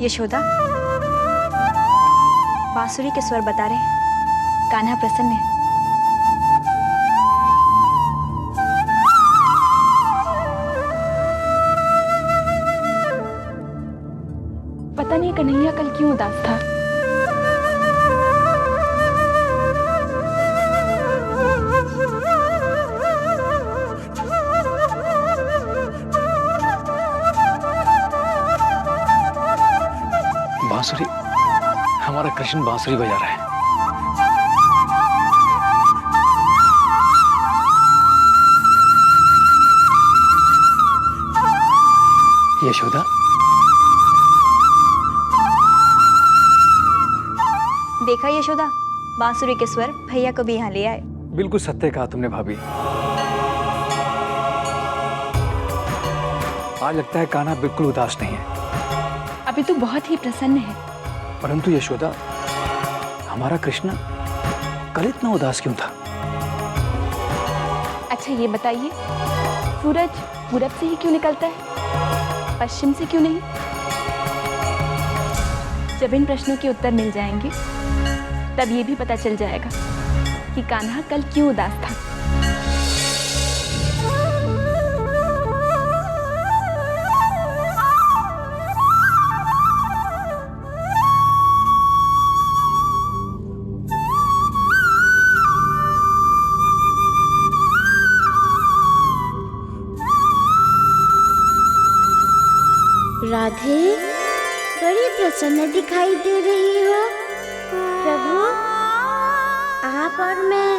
यशोदा, बांसुरी के स्वर बता रहे हैं कान्हा प्रसन्न है। पता नहीं कन्हैया कल क्यों उदास था। बांसुरी, हमारा कृष्ण बांसुरी बजा रहा है। यशोदा, देखा यशोदा, बांसुरी के स्वर भैया को भी यहाँ ले आए। बिल्कुल सत्य कहा तुमने भाभी। आज लगता है कान्हा बिल्कुल उदास नहीं है। अभी तो बहुत ही प्रसन्न है। परंतु यशोदा, हमारा कृष्ण कल इतना उदास क्यों था? अच्छा ये बताइए, सूरज पूरब से ही क्यों निकलता है, पश्चिम से क्यों नहीं? जब इन प्रश्नों के उत्तर मिल जाएंगे तब ये भी पता चल जाएगा कि कान्हा कल क्यों उदास था। राधे, बड़ी प्रसन्न दिखाई दे रही हो। प्रभु, आप और मैं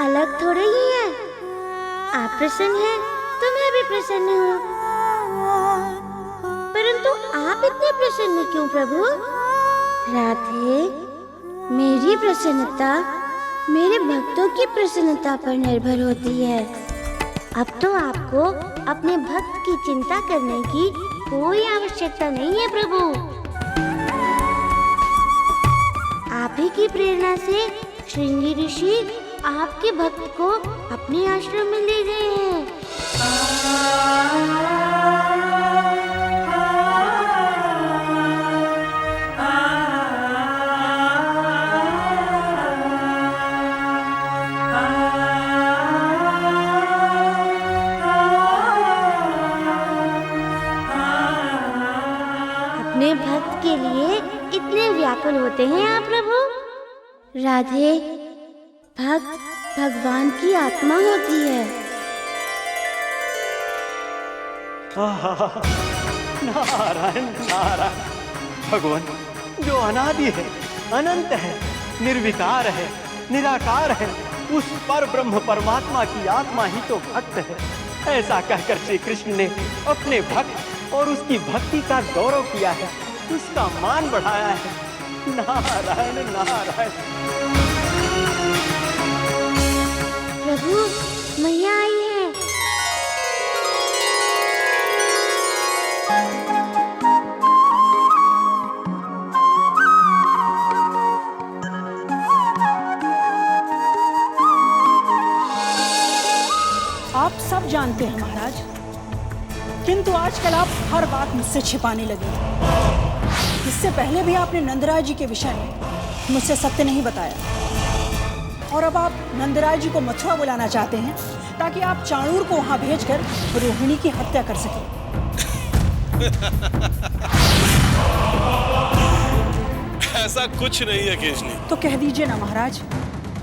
अलग थोड़े ही हैं। आप प्रसन्न हैं तो मैं भी प्रसन्न हूँ। परंतु आप इतने प्रसन्न क्यों प्रभु? राधे, मेरी प्रसन्नता मेरे भक्तों की प्रसन्नता पर निर्भर होती है। अब तो आपको अपने भक्त की चिंता करने की कोई आवश्यकता नहीं है प्रभु। आप ही की प्रेरणा से श्रृंगी ऋषि आपके भक्त को अपने आश्रम में ले गए हैं। अपने भक्त के लिए इतने व्याकुल होते हैं आप प्रभु। राधे, भक्त भगवान की आत्मा होती है। नारायण नारायण, भगवान जो अनादि है, अनंत है, निर्विकार है, निराकार है, उस पर ब्रह्म परमात्मा की आत्मा ही तो भक्त है। ऐसा कहकर श्री कृष्ण ने अपने भक्त और उसकी भक्ति का गौरव किया है, उसका मान बढ़ाया है। नारायण नारायण। प्रभु, मैया आई है। आप सब जानते हैं महाराज, किंतु आजकल आप हर बात मुझसे छिपाने लगे। इससे पहले भी आपने नंदराय जी के विषय में मुझसे सत्य नहीं बताया, और अब आप नंदराय जी को मथुरा बुलाना चाहते हैं ताकि आप चाणूर को वहां भेजकर रोहिणी की हत्या कर सकें। ऐसा कुछ नहीं है केशनी। तो कह दीजिए ना महाराज,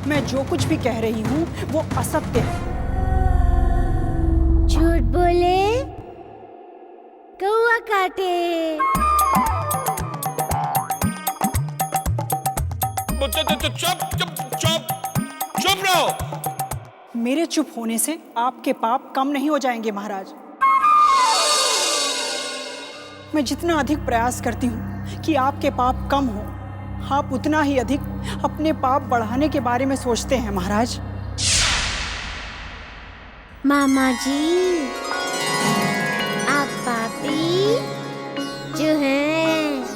मैं जो कुछ भी कह रही हूँ वो असत्य है। झूठ बोले कौआ काटे। चुप चुप चुप चुप रहो। मेरे चुप होने से आपके पाप कम नहीं हो जाएंगे महाराज। मैं जितना अधिक प्रयास करती हूँ कि आपके पाप कम हो, आप उतना ही अधिक अपने पाप बढ़ाने के बारे में सोचते हैं महाराज। मामा जी, आप पापी जो हैं।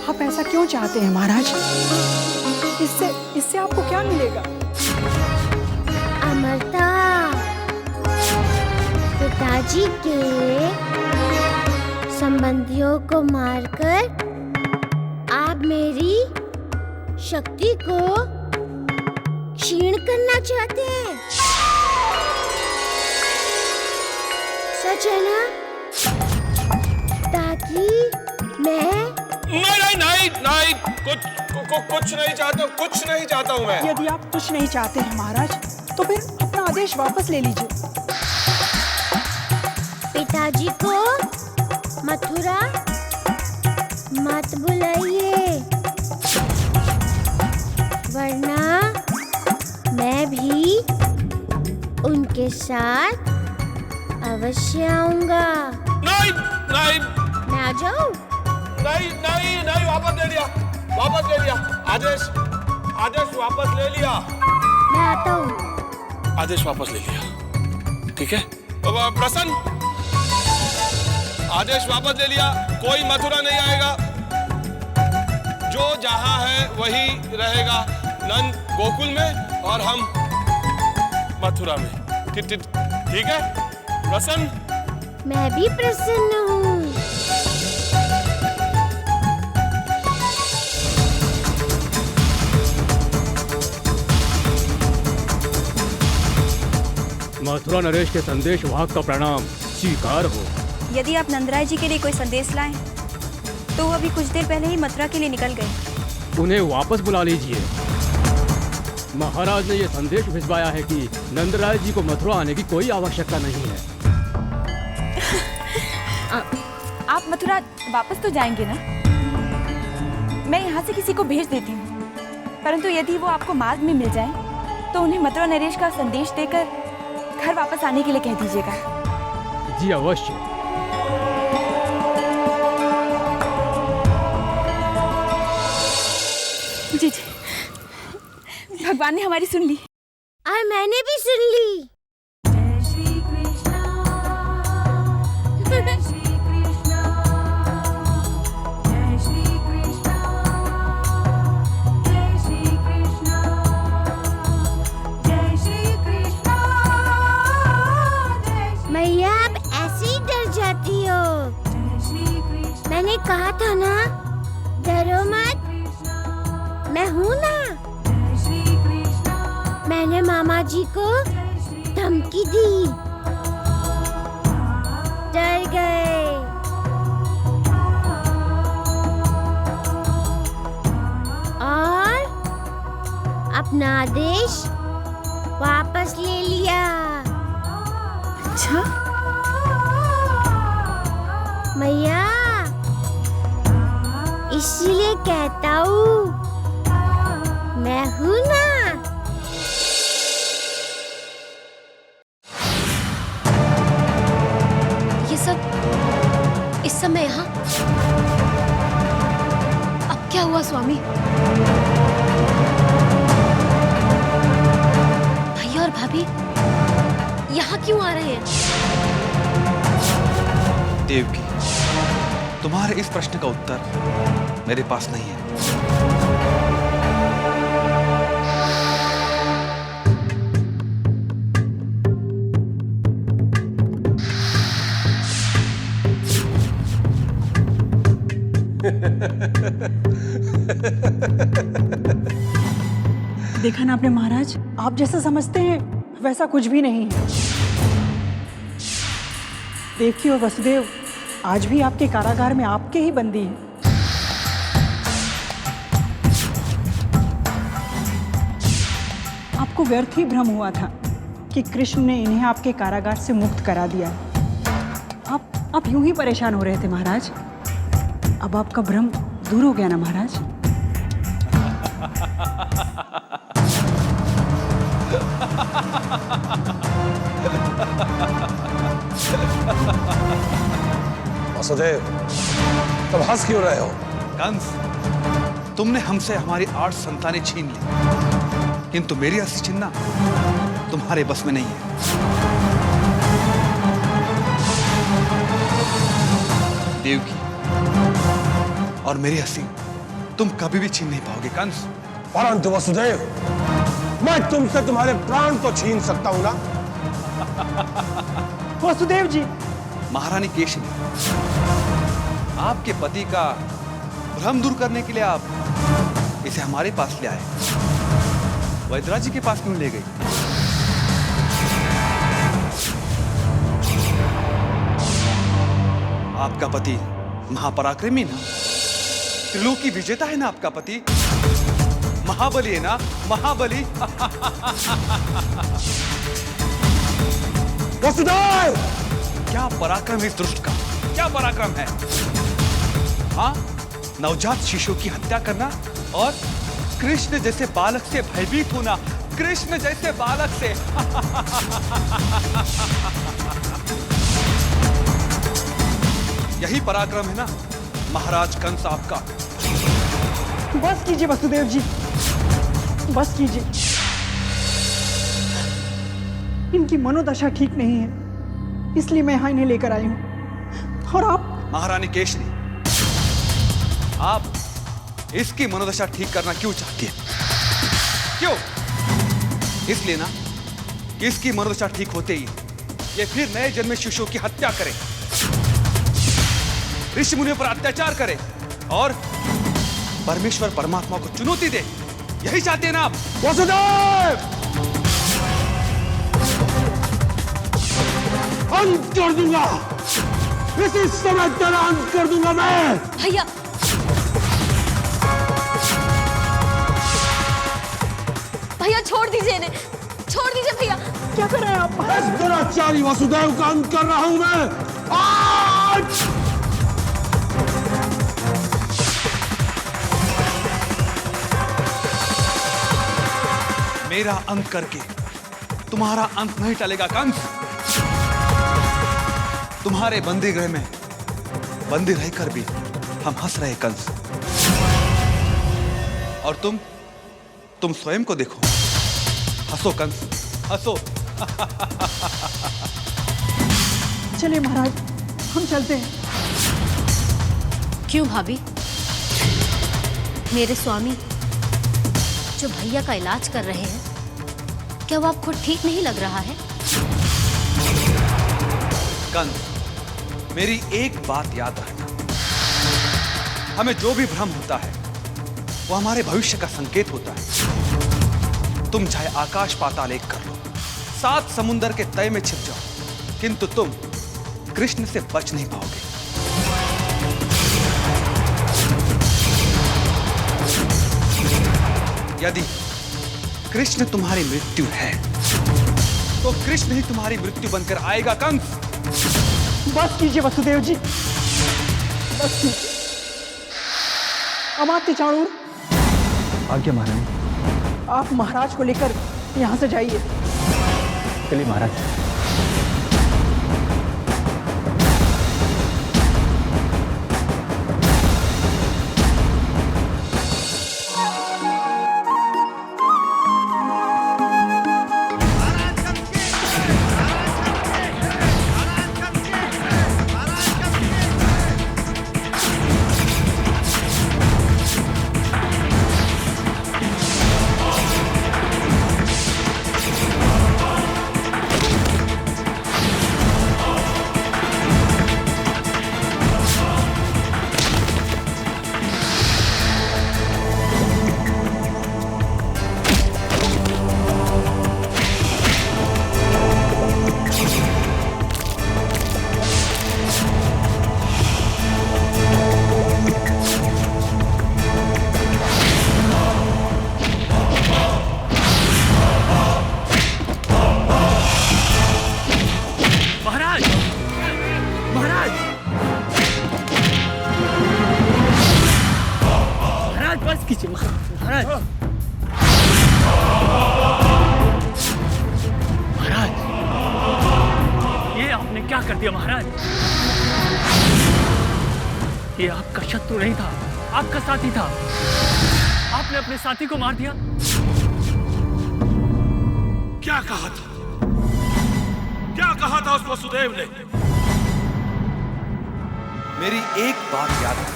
आप ऐसा क्यों चाहते हैं महाराज? इससे आपको क्या मिलेगा? अमरता, पिताजी के संबंधियों को मारकर आप मेरी शक्ति को क्षीण करना चाहते हैं। सच है ना? ताकि मैं नहीं, कुछ नहीं चाहता, कुछ नहीं चाहता हूँ मैं। यदि आप कुछ नहीं चाहते हैं महाराज, तो फिर अपना आदेश वापस ले लीजिए। पिताजी को मथुरा मत बुलाइए, वरना मैं भी उनके साथ अवश्य आऊंगा। नहीं, मैं आ जाऊं? नहीं, वापस ले लिया। आदेश वापस ले लिया। मैं आता हूँ। आदेश वापस ले लिया, ठीक है? प्रसन्न, आदेश वापस ले लिया। कोई मथुरा नहीं आएगा, जो जहां है वही रहेगा। नंद गोकुल में और हम मथुरा में, ठीक है? प्रसन्न? मैं भी प्रसन्न हूँ। मथुरा नरेश के संदेश वाहक का प्रणाम स्वीकार हो। यदि आप नंदराय जी के लिए कोई संदेश लाएं, तो वो अभी कुछ देर पहले ही मथुरा के लिए निकल गए। उन्हें वापस बुला लीजिए। महाराज ने यह संदेश भिजवाया है कि नंदराय जी को मथुरा आने की कोई आवश्यकता नहीं है। आप मथुरा वापस तो जाएंगे ना? मैं यहाँ से किसी को भेज देती हूँ, परंतु यदि वो आपको मार्ग में मिल जाए, तो उन्हें मथुरा नरेश का संदेश देकर घर वापस आने के लिए कह दीजिएगा। जी अवश्य। जी, भगवान ने हमारी सुन ली। और मैंने भी सुन ली। मैया, आप ऐसे ही डर जाती हो। मैंने कहा था ना, डरो मत, मैं हूँ ना। मैंने मामा जी को धमकी दी, डर गए। और अपना आदेश वापस ले लिया। अच्छा? मैया, इसीलिए कहता हूँ, मैं हूँ ना। ये सब इस समय यहाँ? अब क्या हुआ स्वामी? भैया और भाभी यहाँ क्यों आ रहे हैं? देवकी, तुम्हारे इस प्रश्न का उत्तर मेरे पास नहीं है। देखा ना आपने महाराज, आप जैसा समझते हैं वैसा कुछ भी नहीं है। देवकी और वसुदेव आज भी आपके कारागार में आपके ही बंदी हैं। आपको व्यर्थ ही भ्रम हुआ था कि कृष्ण ने इन्हें आपके कारागार से मुक्त करा दिया है। आप यूं ही परेशान हो रहे थे महाराज। अब आपका भ्रम दूर हो गया ना महाराज? वसुदेव, तुम हंस क्यों रहे हो? कंस, तुमने हमसे हमारी 8 संतानें छीन ली, किंतु मेरी अस्थि छीनना तुम्हारे बस में नहीं है। देवकी और मेरी अस्थि तुम कभी भी छीन नहीं पाओगे कंस। परंतु वसुदेव, मैं तुमसे तुम्हारे प्राण तो छीन सकता हूं ना? वसुदेव जी, महारानी केशनी, आपके पति का भ्रम दूर करने के लिए आप इसे हमारे पास ले आए। वैदराज जी के पास क्यों ले गई? आपका पति महापराक्रमी ना, त्रिलोकी विजेता है ना आपका पति, महाबली है ना, महाबली। वसुदेव! क्या पराक्रम है इस दुष्ट का, क्या पराक्रम है? हाँ, नवजात शिशु की हत्या करना और कृष्ण जैसे बालक से भयभीत होना, कृष्ण जैसे बालक से। यही पराक्रम है ना महाराज कंस आपका। बस कीजिए वसुदेव जी, बस कीजिए। इनकी मनोदशा ठीक नहीं है, इसलिए मैं यहाँ इन्हें लेकर आई हूँ। और आप महारानी केशनी, आप इसकी मनोदशा ठीक करना क्यों चाहती है? क्यों? इसलिए ना कि इसकी मनोदशा ठीक होते ही ये फिर नए जन्मे शिशुओं की हत्या करे, ऋषि मुनियों पर अत्याचार करे और परमेश्वर परमात्मा को चुनौती दे। यही चाहते हैं ना आप? वसुदेव! अंत कर दूंगा, इसी समय तेरा अंत कर दूंगा मैं। भैया भैया छोड़ दीजिए इन्हें, छोड़ दीजिए भैया। क्या कर रहे हैं आप? इस दुराचारी वसुदेव का अंत कर रहा हूं मैं आज। मेरा अंत करके तुम्हारा अंत नहीं टलेगा कंस। तुम्हारे बंदी गृह में बंदी रहकर भी हम हंस रहे कंस, और तुम स्वयं को देखो। हंसो कंस, हंसो। चलिए महाराज, हम चलते हैं। क्यों भाभी? मेरे स्वामी जो भैया का इलाज कर रहे हैं, क्या वो आपको ठीक नहीं लग रहा है? कंस, मेरी एक बात याद रखना, हमें जो भी भ्रम होता है वो हमारे भविष्य का संकेत होता है। तुम चाहे आकाश पाताल एक कर लो, 7 समुंदर के तय में छिप जाओ, किंतु तुम कृष्ण से बच नहीं पाओगे। यदि कृष्ण तुम्हारी मृत्यु है तो कृष्ण ही तुम्हारी मृत्यु बनकर आएगा कंस। बस कीजिए वसुदेव जी, बस कीजिए। अमात्य चाणूर, आज्ञा महारानी। आप महाराज को लेकर यहाँ से जाइए। चलिए महाराज। महाराज महाराज, ये आपने क्या कर दिया महाराज? ये आपका शत्रु नहीं था, आपका साथी था। आपने अपने साथी को मार दिया। क्या कहा था? क्या कहा था उस वसुदेव ने? मेरी एक बात याद है,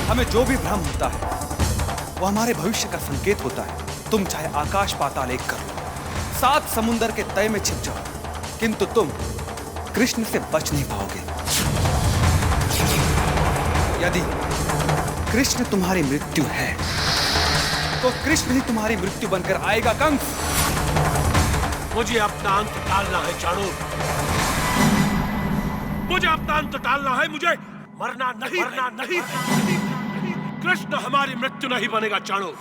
हमें जो भी भ्रम होता है वो हमारे भविष्य का संकेत होता है। तुम चाहे आकाश पाताल एक कर लो, 7 समुंदर के तय में छिप जाओ, किंतु तुम कृष्ण से बच नहीं पाओगे। यदि कृष्ण तुम्हारी मृत्यु है तो कृष्ण ही तुम्हारी मृत्यु बनकर आएगा कंस। मुझे अपना अंत टालना है चाणूर, मुझे अपना अंत टालना है, मुझे मरना नहीं। कृष्ण हमारी मृत्यु नहीं बनेगा चाणूर,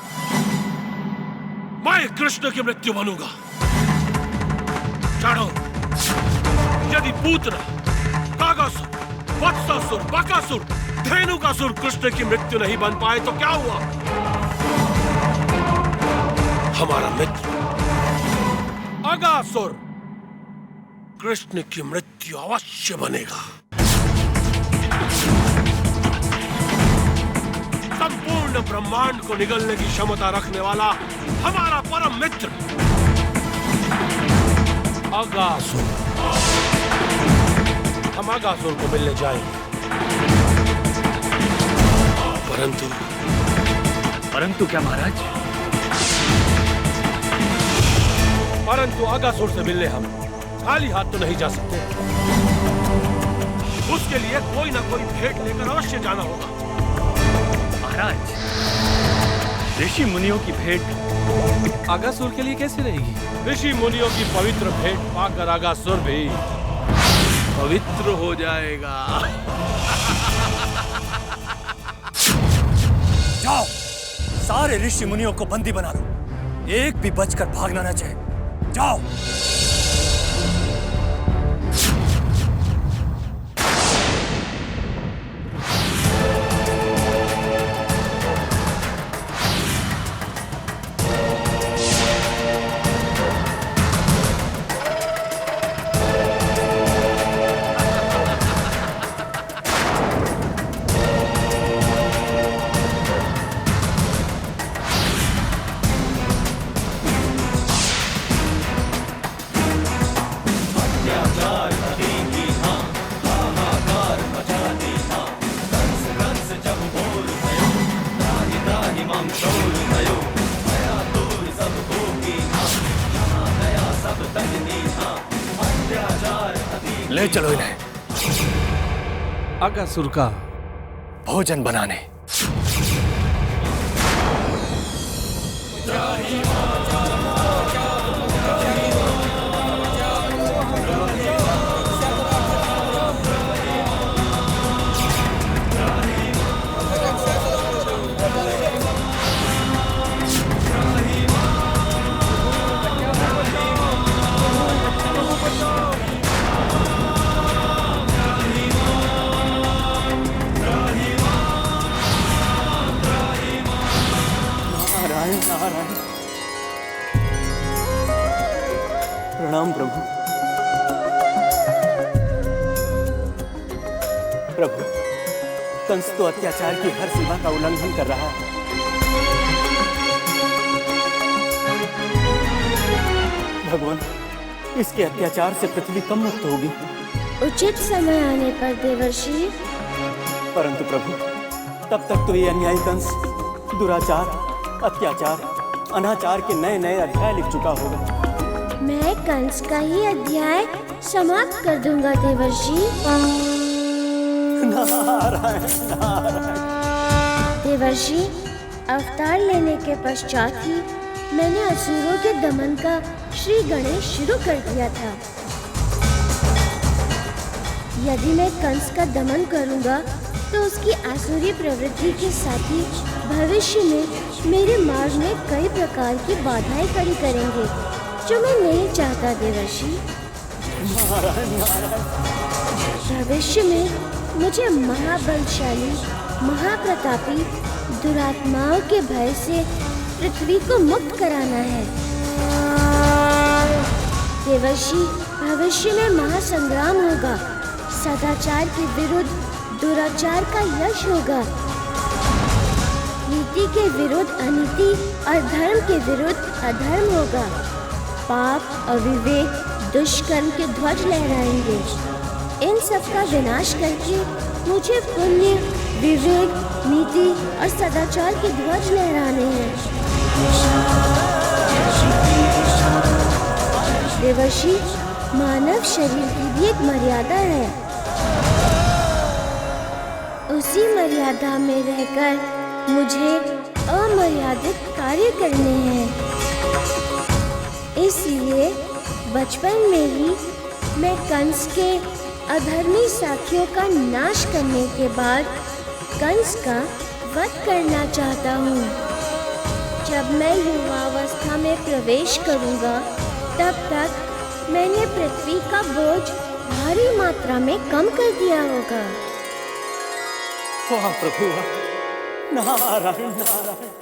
मैं कृष्ण की मृत्यु बनूंगा। चाणूर, यदि पूतना, कागासुर, वत्सासुर, बकासुर, धेनुकासुर कृष्ण की मृत्यु नहीं बन पाए तो क्या हुआ? हमारा मित्र अगासुर कृष्ण की मृत्यु अवश्य बनेगा। संपूर्ण ब्रह्मांड को निगलने की क्षमता रखने वाला हमारा परम मित्र अगासुर। हम अगासुर को मिलने जाएंगे, परंतु क्या महाराज? परंतु अगासुर से मिलने हम खाली हाथ तो नहीं जा सकते। उसके लिए कोई ना कोई भेंट लेकर अवश्य जाना होगा। महाराज, ऋषि मुनियों की भेंट अगासुर के लिए कैसी रहेगी? ऋषि मुनियों की पवित्र भेंट पाकर अगासुर भी पवित्र हो जाएगा। जाओ, सारे ऋषि मुनियों को बंदी बना लो, एक भी बचकर भागना न चाहे। जाओ। ले चलो इन्हें अगासुर का भोजन बनाने। प्रणाम प्रभु। प्रभु, कंस तो अत्याचार की हर सीमा का उल्लंघन कर रहा है। भगवान, इसके अत्याचार से पृथ्वी कब मुक्त होगी? उचित समय आने पर देवर्षि। परंतु प्रभु, तब तक तो ये अन्यायी कंस दुराचार, अत्याचार, अनाचार के नए नए अध्याय लिख चुका होगा। मैं कंस का ही अध्याय समाप्त कर दूंगा देवर्षि। नारायण नारायण। देवर्षि, अवतार लेने के पश्चात ही मैंने असुरों के दमन का श्री गणेश शुरू कर दिया था। यदि मैं कंस का दमन करूंगा तो उसकी आसुरी प्रवृत्ति के साथ ही भविष्य में मेरे मार्ग में कई प्रकार की बाधाएं खड़ी करेंगे, जो मैं नहीं चाहता देवर्षि। भविष्य में मुझे महाबलशाली, महाप्रतापी दुरात्माओं के भय से पृथ्वी को मुक्त कराना है। देवर्षि, भविष्य में महासंग्राम होगा। सदाचार के विरुद्ध दुराचार का यश होगा। नीति के विरुद्ध अनीति और धर्म के विरुद्ध अधर्म होगा। पाप, अविवेक, दुष्कर्म के ध्वज लहराएंगे। इन सब का विनाश करके मुझे पुण्य, विवेक, नीति और सदाचार के ध्वज लहराने हैं। देवर्षि, मानव शरीर की भी एक मर्यादा है। उसी मर्यादा में रहकर मुझे अमर्यादित कार्य करने हैं। इसलिए बचपन में ही मैं कंस के अधर्मी साथियों का नाश करने के बाद कंस का वध करना चाहता हूँ। जब मैं युवावस्था में प्रवेश करूँगा तब तक मैंने पृथ्वी का बोझ भारी मात्रा में कम कर दिया होगा। वाह प्रभु वाह, नारायण नारायण।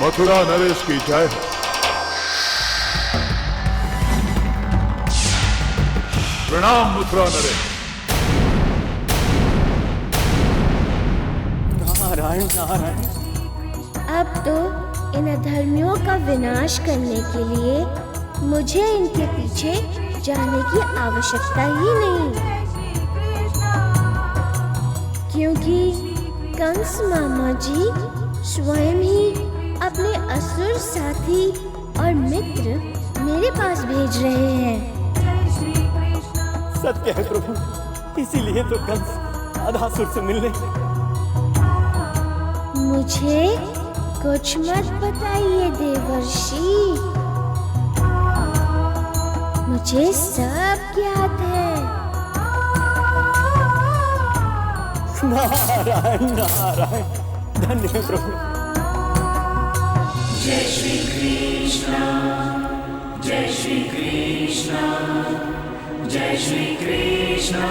मथुरा नरेश की जय। प्रणाम मथुरा नरेश। नारायण नारायण। अब तो इन अधर्मियों का विनाश करने के लिए मुझे इनके पीछे जाने की आवश्यकता ही नहीं, क्योंकि कंस मामा जी स्वयं ही अपने असुर साथी और मित्र मेरे पास भेज रहे हैं। सत्य है प्रभु, इसीलिए तो कंस राधासुर से मिलने। मुझे कुछ मत बताइए देवर्षि, मुझे सब ज्ञात है। नारायण नारायण, धन्य है प्रभु। जय श्री कृष्ण, जय श्री कृष्ण, जय श्री कृष्ण।